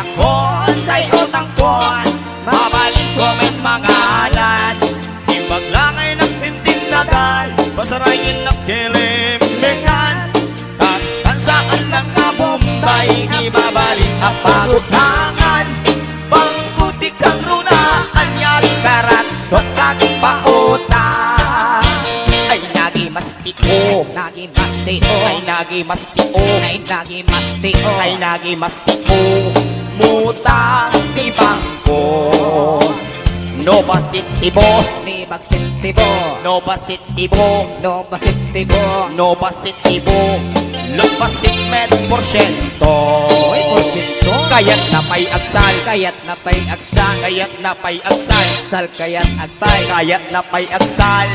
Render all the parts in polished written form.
akon kay utang kon, mabalin ko may mangalan. Imbag lang ay nagtintindagan, pasarayin na kilimlingan. Tansaan lang nga Bombay, ibabalin ang pagutangan. Pangkuti kang runaan, nyari karasot kang pautang. Ay nagimastio, Nagimastio, ay nagimastio, ay nagimastio, ay nagimastio. Mutang di bangko, no positibo, ni Bagsitibo, no positibo, no Basitibo, no positibo. Lupasit met porsyento, oy porsyento, kaya't napay agsal, kayat na pa'y agsan, kaya't napay agsal, sal kayat agpay, kaya't napay agsal.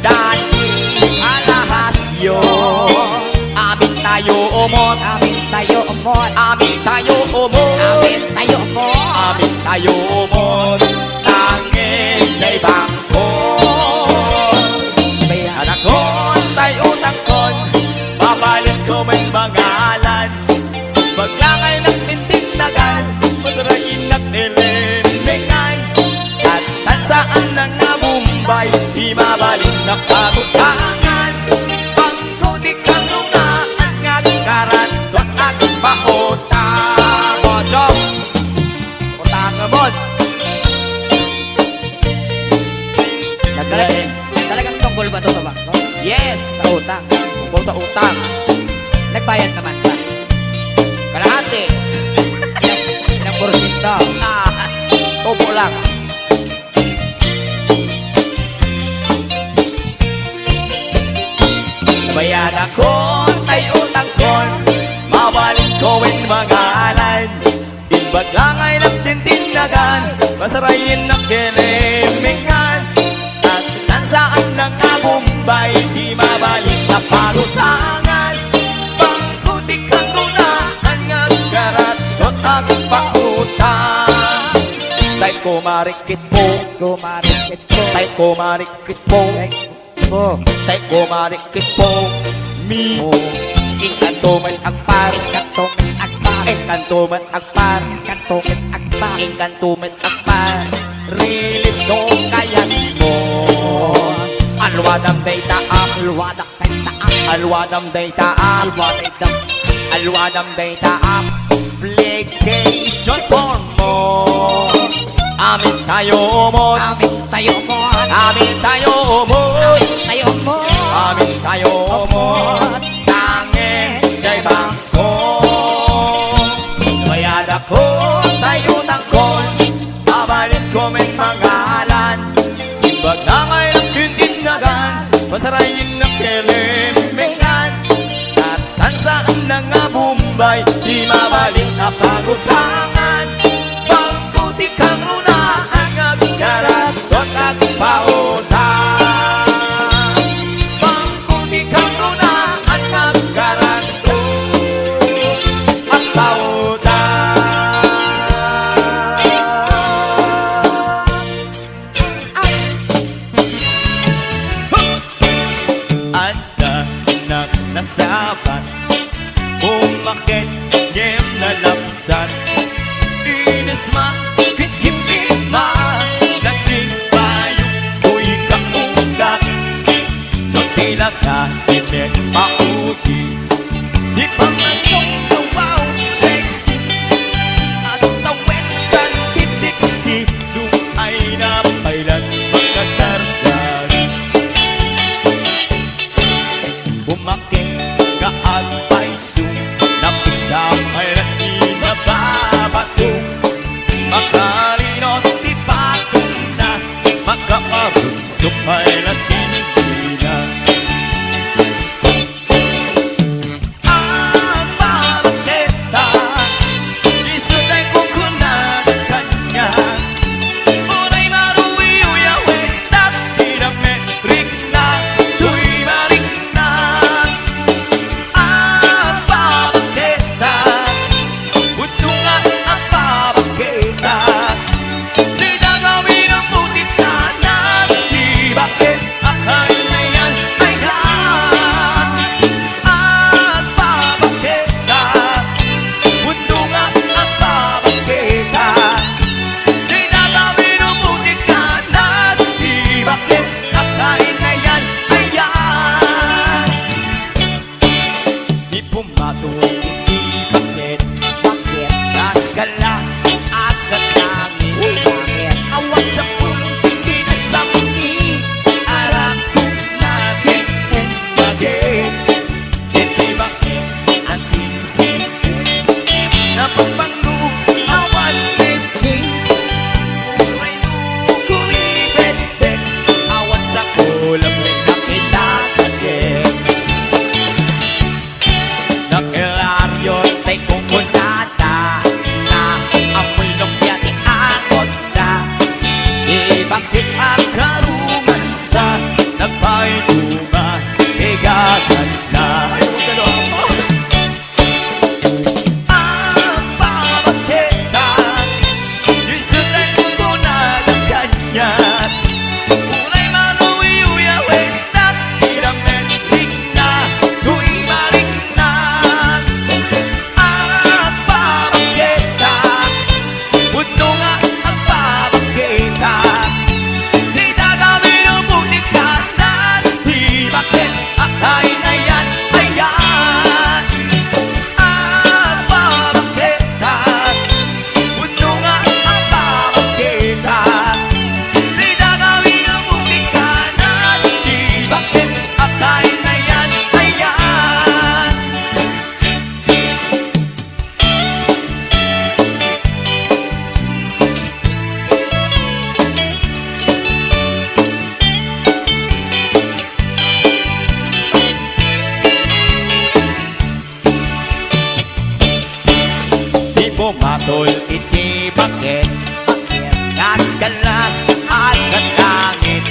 Dahil alahasyo, amin tayo umot, amin tayo umot, amin tayo umot, amin tayo umot, amin tayo umot. Langit kay bangko, bayan, anak ko tayo tangkon, babalin ko may mangalan. Baglang ay nagtintindagan, masarayin nagtilinlingan. At tansaan na nga Bombay, di mabalin na pagutangan. Bangko di kang runaan, nga karasot at pautang. Mojo, utang nga bod. talagang tungkol ba ito sa bangko? Yes, Sa utang, tungkol sa utang. nagbayad naman ba? Kalahati. Ilang porsyento? Tubo lang. Bayan ako ay utang kon, mabalin ko ang mangalan. Imbag lang ay nagtintindagan, masarayin na kilimingan. At tansaan na nga Bombay, di mabalin na pagutangan. Pangkuti kang runaan, nga karasot ang pautang. Tay ko marikit po, Kumarikit po, tay ko marikit po, po, tay ko marikit po. Mi, ikanto man ang par, kantomen agpar, ikanto man ang par, kantomen agpar, ikanto man ang par. Release ko kaya mo, alwadam day taak, alwadak kay taak, alwadam day taak, alwaday dam, alwadam day taak. Application for more. Amin tayo umot, amin tayo umot, amin tayo umot, amin tayo umot, amin tayo umot. Tangin jay bangko, bayad ako tayo tangkon, babalin ko may mangalan. Imbag na may nagtintindagan, masarayin na kilimingan. At tansaan na nga Bombay, di mabalin na pagutangan. Bangkuti kang runaan, nga karasot at pautang. Bangkuti kang runaan, nga karasot at pautang. Anda na nasabat, umakit ngem na lapsan. Inis man, kitkipit man, naging payo, uy kaundak. Nung tila ka, init pauti, di pa man yung wow, sexy. At tawid sa T60, nung ay napailan magkatargan. Umakit ka agpaiso, napisamay na inababato. Makalinot di bato na, makapabunso pa'y natinigil na. Ang mamaketa, isuday ko kunan kanya. Unay maruwi uyawe, tapirame, rik na, tuy marik na. Ang mamaketa, utungan ang mamaketa. Di na gawin ang putit na nas, di bakit skala at katangin. Bakit? Awas sa pulong kinasamni, arap kong naging endagin. Hindi bakit asin-sipin, napapanglo awan mentis. Uray kuribet-bet, awan sa kulam may nakinakagin. Nakilaryo tay kukunata na amoy lumpia ni akot na. Bakit ang karumansa nagpaituma igagas na. Ang babakita isutan ko na ng kanya. Ulay manuwi-uyawin na hiramen ring na tuibaring na. Ang babakita puno nga ang babakita. Di dadami ng butik kanas. Di bakit akay na yan, ayan. Ang babakita puno nga ang babakita. Di dadami ng butik kanas. Di bakit akay na yan, ayan. Di pumatol iti bakit kaskala at katangin.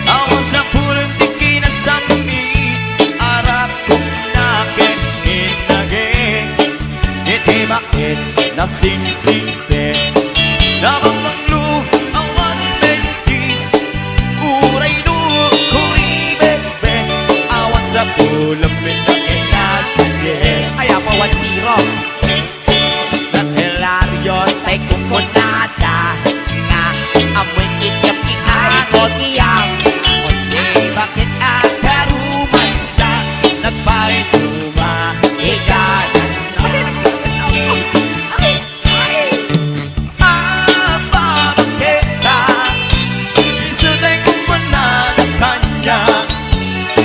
Awan sa pulong di kinasamni, arap kong nakin inagin. Iti bakit nasingsingpe, napapanglo awan mentis. Uray kuribebe, awan sa pulong pinagin. Ay, ako 1-0. Nakilaryo tay kukunata nga amoy ityap ni akot iyang. Bakit ang karumansa nagparituma iganas na. Ang babakita isutan ko na ng kanya.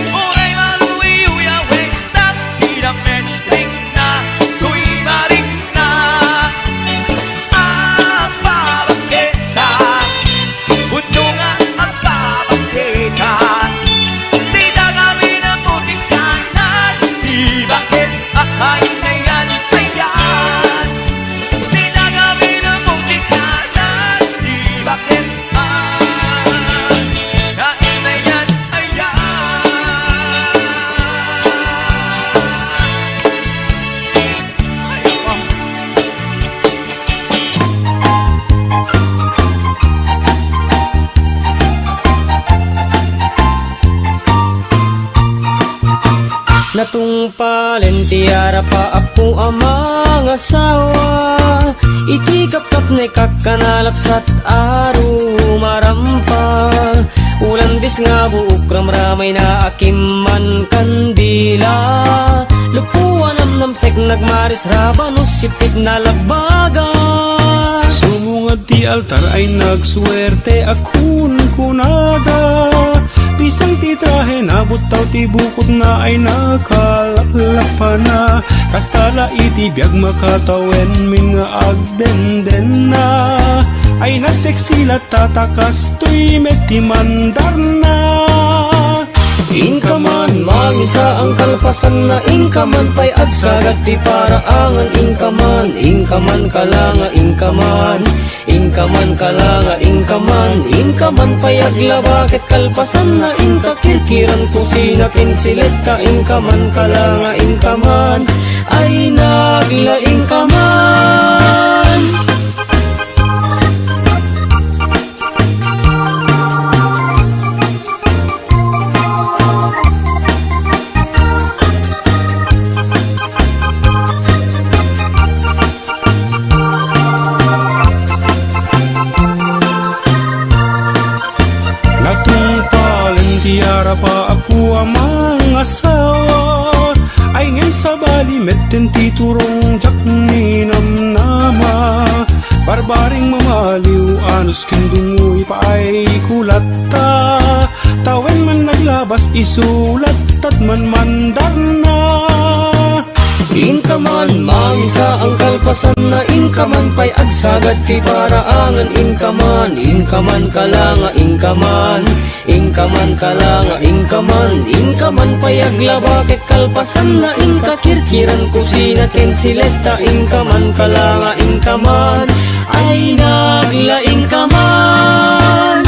Uray maluwi-uyawin na hiramen ring na tuibaring na. Ang babakita puno nga ang babakita. Di dadami ng butik kanas. Di bakit akay na yan, ayan. Di dadami ng butik kanas. Di bakit kain na yan, ayan. Ayaw mo. Natungpalen tiara pa ako ang mga asawa. Iti kapkap na kakanalapsat aro marampa. Ulan bis nga buok ramramay na akiman kandila. Lupuan namnamsek nagmaris rabanos sipit na lagbaga. Sumungad ti altar ay nagswerte akun kunada. Bisang ti trahe nabutaw ti bukod na ay nakalakpa na. Kastala iti biyag makatawen min nga agdenden na. Ay nagseksilat tatakas tuy meti mandar na. Inkaman, mangisa ang kalpasan na inkaman pay agsagat ti paraangan inkaman, inkaman kalanga inkaman, inkaman kalanga inkaman, inkaman pay aglabakit kalpasan na inkakirkiran kusina kinsilet ka inkaman kalanga inkaman, ay nagla inkaman. Tiara pa ako ang mga asawa ay ngay sa bali metten titurong jak ni namnama Halos kindungoy pa ay kulat ta, tawen man naglabas isulat at man mandar na. Inkaman, mangisa ang kalpasan na inkaman pa'y agsagat ti paraangan inkaman. Inkaman kalanga, inkaman. Inkaman kalanga, inkaman. Inkaman pa'y aglabakit kalpasan na inkakirkiran kusina kensileta. Inkaman kalanga, inkaman. Ay naglaing kaman.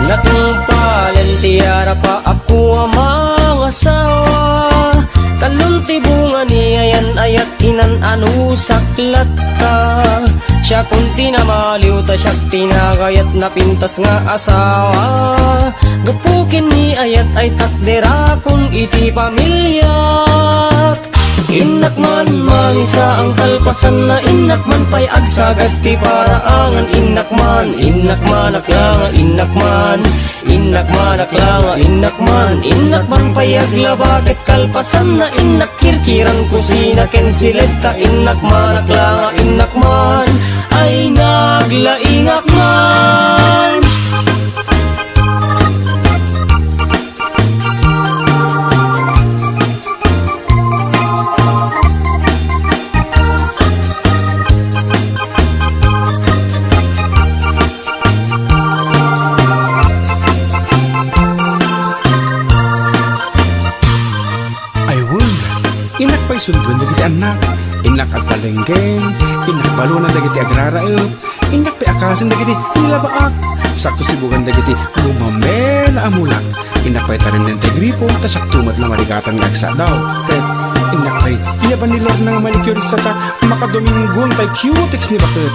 Natumpalan tiara pa ako ang mga asawa. Talon tibungan niya yan ayat inan anu saklat ka. Siya kung tinamaliw ta siya tinagayat na pintas nga asawa. Gapukin ni ayat ay takdera kung iti pamilya. Inakman mangisa ang kalpasan na inakman pa'y agsagat ti paraangan inakman. Inakman aklanga inakman. Inakman aklanga inakman. Inakman pa'y aglabakit kalpasan na inakirkiran kusina kensileta. Inakman aklanga inakman. Ay naglaingakman. Inak pa'y sundon dagiti anak, inak at talenggeng, inak balunan dagiti agraraep, inak pa'y akasan dagiti nilabaak, sakto sibugan dagiti lumamela amulak, inak pa'y tarin ng tegripo, tasak tumat na marigatan ng agsa daw, ket inak pa'y iyaban ni Lord ng manicurista ta, makadominggon pa'y cutex ni bakit,